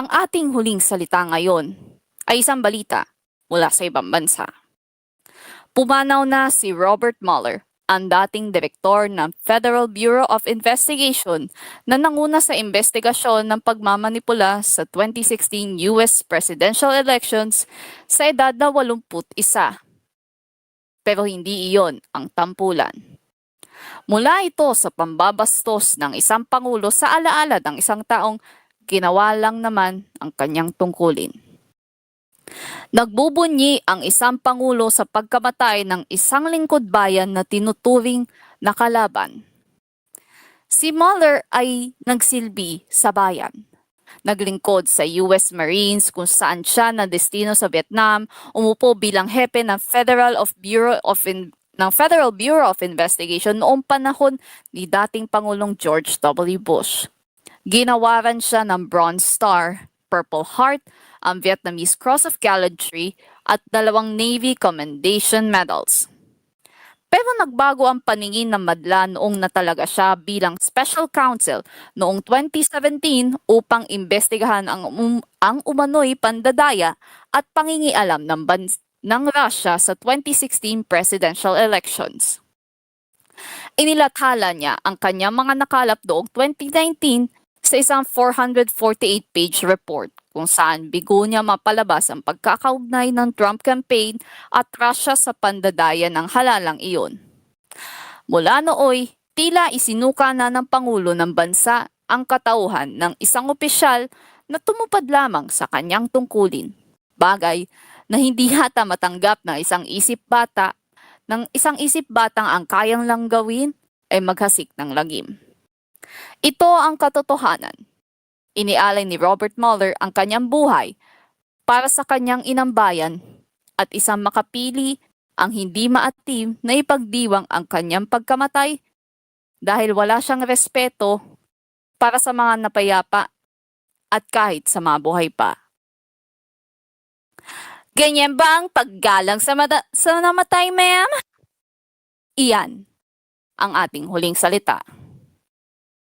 Ang ating huling salita ngayon ay isang balita mula sa ibang bansa. Pumanaw na si Robert Mueller, ang dating direktor ng Federal Bureau of Investigation na nanguna sa investigasyon ng pagmamanipula sa 2016 US presidential elections sa edad na 81. Pero hindi iyon ang tampulan. Mula ito sa pambabastos ng isang pangulo sa alaala ng isang taong ginawa lang naman ang kanyang tungkulin. Nagbubunyi ang isang pangulo sa pagkamatay ng isang lingkod bayan na tinuturing na kalaban. Si Mueller ay nagsilbi sa bayan. Naglingkod sa US Marines kung saan siya na destino sa Vietnam, umupo bilang hepe ng Federal Bureau of Investigation noong panahon ni dating Pangulong George W. Bush. Ginawaran siya ng Bronze Star, Purple Heart, ang Vietnamese Cross of Gallantry at 2 Navy Commendation Medals. Pero nagbago ang paningin ng madla noong natalaga siya bilang Special Counsel noong 2017 upang imbestigahan ang umano'y pandadaya at pangingialam ng Russia sa 2016 presidential elections. Inilathala niya ang kanyang mga nakalap noong 2019 sa isang 448-page report kung saan bigo niya mapalabas ang pagkakaugnay ng Trump campaign at Russia sa pandadaya ng halalang iyon. Mula nooy, tila isinuka na ng Pangulo ng bansa ang katauhan ng isang opisyal na tumupad lamang sa kanyang tungkulin. Bagay na hindi hata matanggap ng isang isip batang ang kayang lang gawin ay maghasik ng lagim. Ito ang katotohanan. Inialay ni Robert Mueller ang kanyang buhay para sa kanyang inambayan at isang makapili ang hindi maatim na ipagdiwang ang kanyang pagkamatay dahil wala siyang respeto para sa mga napayapa at kahit sa mga buhay pa. Ganyan ba ang paggalang sa namatay, ma'am? Iyan ang ating huling salita.